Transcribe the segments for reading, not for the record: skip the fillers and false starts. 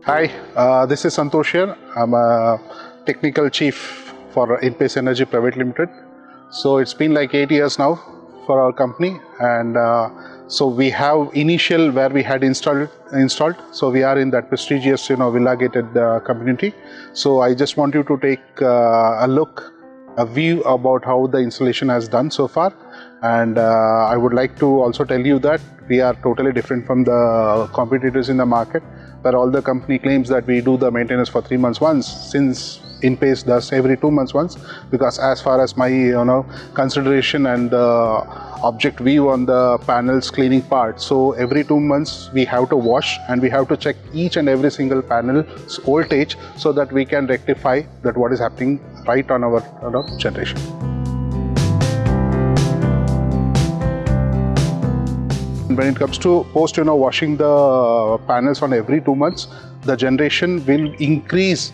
Hi, this is Santosh here. I'm a technical chief for Inpace Energy Private Limited. So it's been like 8 years now for our company, and so we have initial where we had installed. So we are in that prestigious, villa gated community. So I just want you to take a view about how the installation has done so far, and I would like to also tell you that we are totally different from the competitors in the market, where all the company claims that we do the maintenance for 3 months once, since Inpace does every 2 months once. Because as far as my consideration and object view on the panels cleaning part, so every 2 months we have to wash and we have to check each and every single panel's voltage, so that we can rectify that what is happening right on our generation. When it comes to post washing the panels on every 2 months, the generation will increase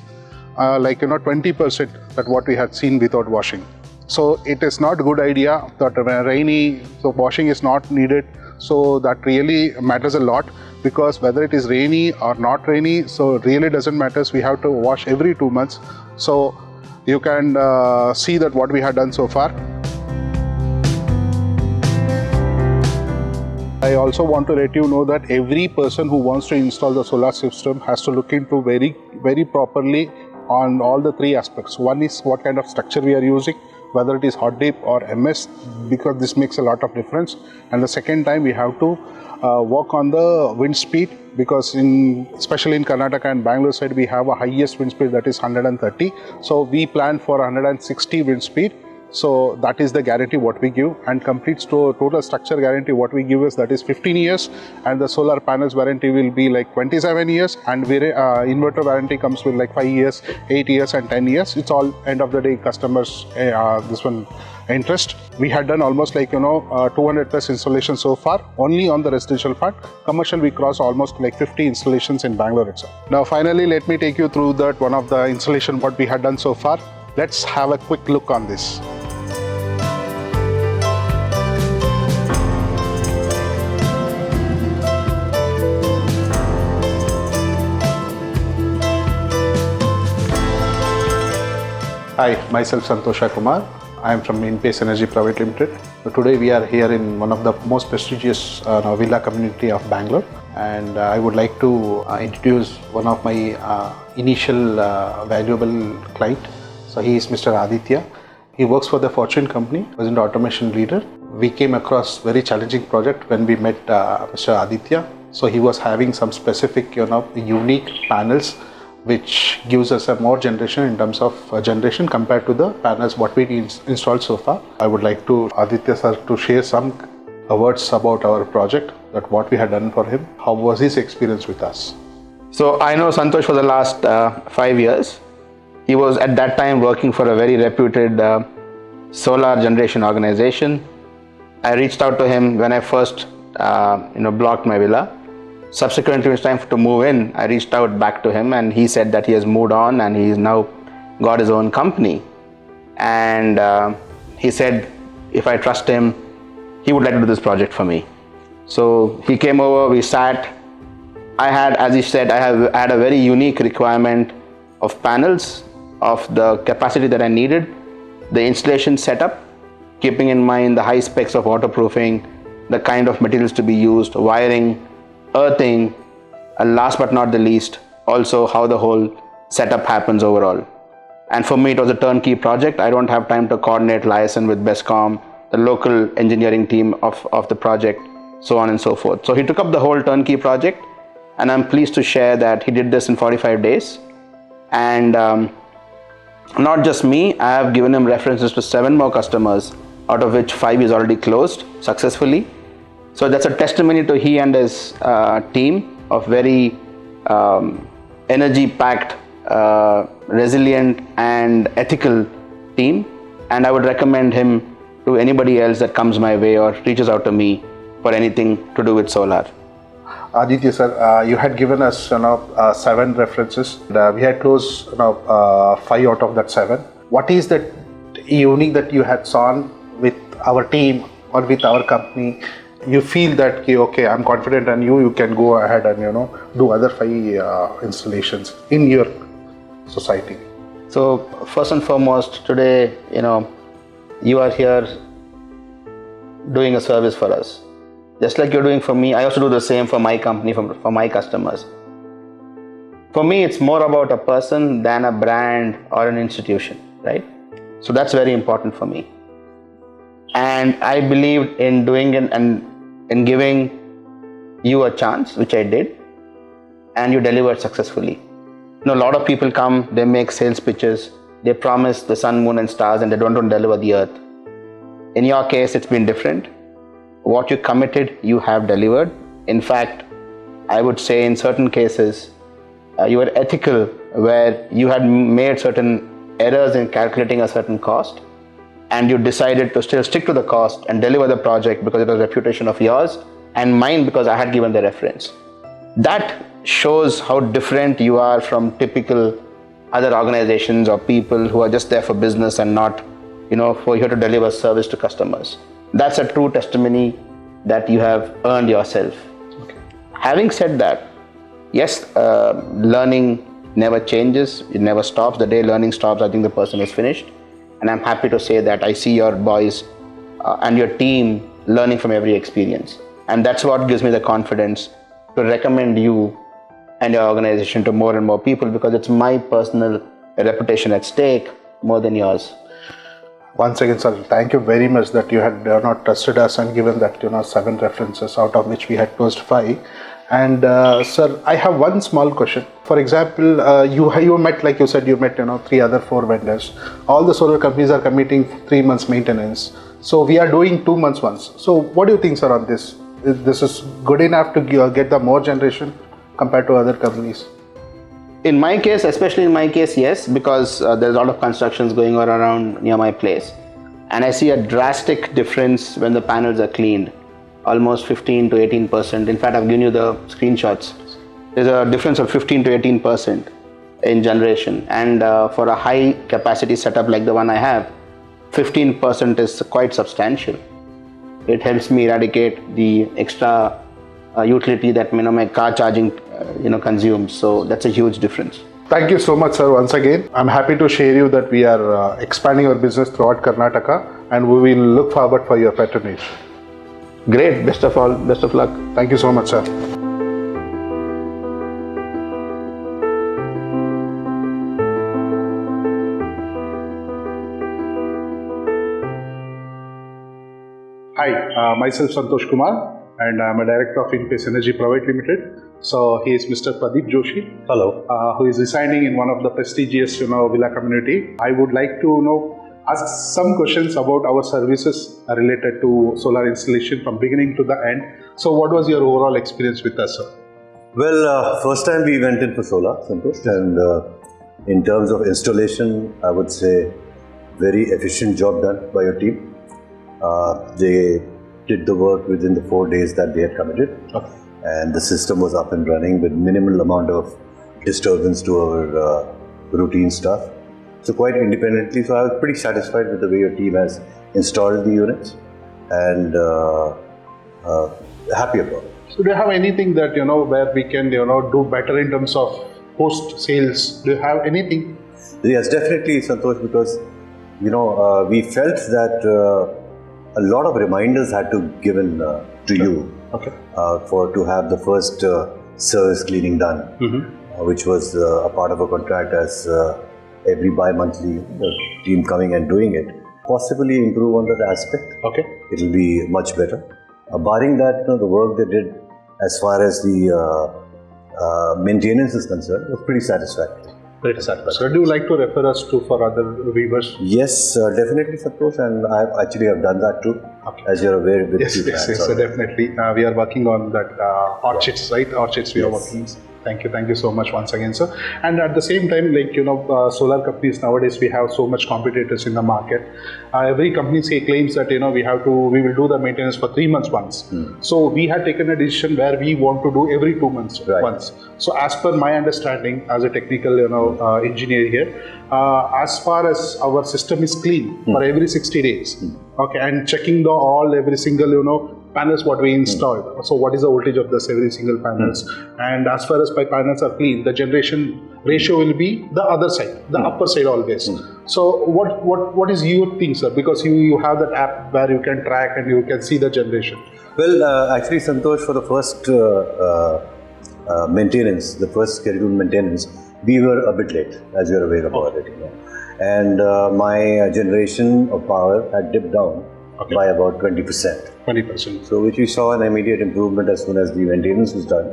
20% that what we had seen without washing. So it is not a good idea that when rainy, so washing is not needed. So that really matters a lot, because whether it is rainy or not rainy, so really doesn't matter. We have to wash every 2 months. So you can see that what we have done so far. I also want to let you know that every person who wants to install the solar system has to look into very, very properly on all the three aspects. One is what kind of structure we are using, whether it is hot dip or MS, because this makes a lot of difference. And the second time we have to work on the wind speed, because especially in Karnataka and Bangalore side, we have a highest wind speed, that is 130. So we plan for 160 wind speed. So that is the guarantee what we give, and complete total structure guarantee what we give is that is 15 years, and the solar panels warranty will be like 27 years, and inverter warranty comes with like 5 years, 8 years and 10 years. It's all end of the day customers this one interest. We had done almost 200 plus installations so far, only on the residential part. Commercial we crossed almost like 50 installations in Bangalore itself. Now finally let me take you through that one of the installation what we had done so far. Let's have a quick look on this. Hi, myself Santosh Kumar. I am from Inpace Energy Private Limited. So today we are here in one of the most prestigious villa community of Bangalore, and I would like to introduce one of my initial valuable client. So he is Mr. Aditya. He works for the Fortune company, was an automation leader. We came across very challenging project when we met Mr. Aditya. So he was having some specific unique panels, which gives us a more generation in terms of generation compared to the panels what we installed so far. I would like to Aditya sir to share some words about our project, that what we had done for him. How was his experience with us? So I know Santosh for the last 5 years. He was at that time working for a very reputed solar generation organization. I reached out to him when I first blocked my villa. Subsequently, when it's time to move in, I reached out back to him, and he said that he has moved on and he's now got his own company. And he said if I trust him, he would like to do this project for me. So he came over, we sat. I had, as he said, I had a very unique requirement of panels of the capacity that I needed, the installation setup, keeping in mind the high specs of waterproofing, the kind of materials to be used, wiring, earthing, and last but not the least, also how the whole setup happens overall. And for me, it was a turnkey project. I don't have time to coordinate liaison with BESCOM, the local engineering team of the project, so on and so forth. So he took up the whole turnkey project, and I'm pleased to share that he did this in 45 days. And not just me, I have given him references to 7 more customers, out of which 5 is already closed successfully. So that's a testimony to he and his team of very energy-packed, resilient and ethical team. And I would recommend him to anybody else that comes my way or reaches out to me for anything to do with solar. Aditya sir, you had given us 7 references. We had closed 5 out of that 7. What is that unique that you had seen with our team or with our company you feel that okay, I'm confident, and you can go ahead and do other 5 installations in your society? So first and foremost, today, you are here doing a service for us. Just like you're doing for me, I also do the same for my company, for my customers. For me, it's more about a person than a brand or an institution, right? So that's very important for me. And I believed in doing it and in giving you a chance, which I did, and you delivered successfully. A lot of people come, they make sales pitches, they promise the sun, moon and stars, and they don't deliver the earth. In your case, it's been different. What you committed, you have delivered. In fact, I would say in certain cases, you were ethical, where you had made certain errors in calculating a certain cost, and you decided to still stick to the cost and deliver the project because it was a reputation of yours and mine because I had given the reference. That shows how different you are from typical other organizations or people who are just there for business and not, for here to deliver service to customers. That's a true testimony that you have earned yourself. Okay. Having said that, yes, learning never changes, it never stops. The day learning stops, I think the person is finished. And I'm happy to say that I see your boys and your team learning from every experience. And that's what gives me the confidence to recommend you and your organization to more and more people, because it's my personal reputation at stake more than yours. Once again, sir, thank you very much that you had not trusted us and given that 7 references, out of which we had closed 5. And sir, I have one small question. For example, you met, like you said, you met 3 other 4 vendors. All the solar companies are committing 3 months maintenance. So we are doing 2 months once. So what do you think, sir, on this? This is good enough to get the more generation compared to other companies? In my case, especially in my case, yes, because there's a lot of constructions going on around near my place. And I see a drastic difference when the panels are cleaned. Almost 15 to 18%. In fact, I've given you the screenshots. There's a difference of 15 to 18% in generation. And for a high capacity setup like the one I have, 15% is quite substantial. It helps me eradicate the extra utility that my car charging consumes. So that's a huge difference. Thank you so much, sir, once again. I'm happy to share you that we are expanding our business throughout Karnataka, and we will look forward for your patronage. Great. Best of all. Best of luck. Thank you so much, sir. Hi, myself Santosh Kumar, and I'm a director of Inpace Energy Private Limited. So he is Mr. Pradeep Joshi. Hello. Who is residing in one of the prestigious, villa community. I would like to ask some questions about our services related to solar installation from beginning to the end. So what was your overall experience with us, sir? Well, first time we went in for solar, Santosh, and in terms of installation, I would say very efficient job done by your team. They did the work within the 4 days that they had committed. Okay. And the system was up and running with minimal amount of disturbance to our routine stuff. So quite independently, so I was pretty satisfied with the way your team has installed the units, and happy about it. So do you have anything that, where we can, do better in terms of post-sales? Do you have anything? Yes, definitely, Santosh, because, we felt that a lot of reminders had to be given to you. Okay. To have the first service cleaning done, which was a part of a contract as every bi-monthly team coming and doing it. Possibly improve on that aspect. Okay. It will be much better. Barring that, the work they did as far as the maintenance is concerned was pretty satisfactory. Pretty satisfactory. So do you like to refer us to for other viewers? Yes, definitely, Santosh, and I actually have done that too. Okay. As you're aware with Yes, so definitely. We are working on that orchids, right? Orchids we are working. Thank you so much once again, sir. And at the same time, solar companies nowadays, we have so much competitors in the market. Every company claims that, we will do the maintenance for 3 months once. So we had taken a decision where we want to do every 2 months once. So as per my understanding as a technical, engineer here, as far as our system is clean for every 60 days, okay, and checking every single, panels what we installed. So what is the voltage of this every single panels? And as far as my panels are clean, the generation ratio will be the other side, the upper side always. So what is your thing, sir? Because you have that app where you can track and you can see the generation. Well, actually, Santosh, for the first maintenance, the first scheduled maintenance, we were a bit late, as you're aware about it. And my generation of power had dipped down by about 20%. 20%. So, which we saw an immediate improvement as soon as the maintenance was done.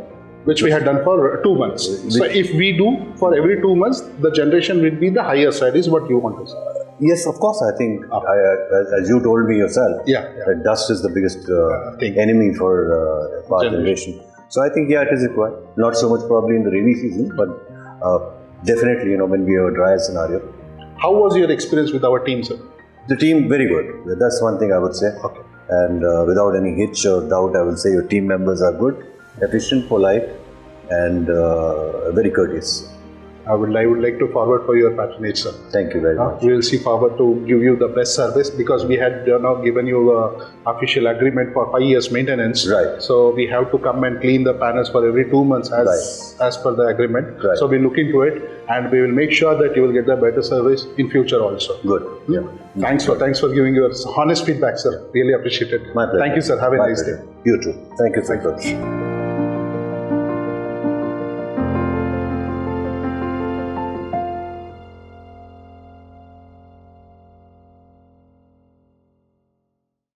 Which we had done for 2 months. So if we do for every 2 months, the generation will be the higher side is what you want to say. Yes, of course. I think, as you told me yourself, that dust is the biggest enemy for power generation. So I think, it is required. Not so much probably in the rainy season, but definitely, when we have a drier scenario. How was your experience with our team, sir? The team, very good. That's one thing I would say. Okay. And without any hitch or doubt, I will say your team members are good, efficient, polite, and very courteous. I would like to forward for your patronage, sir. Thank you very much. We will see forward to give you the best service because we had now given you an official agreement for 5 years maintenance. Right. So we have to come and clean the panels for every 2 months as per the agreement. Right. So we look into it and we will make sure that you will get the better service in future also. Good. Yeah. Thanks for giving your honest feedback, sir. Really appreciate it. My pleasure. Thank you, sir. Have a nice day. You too. Thank you so much.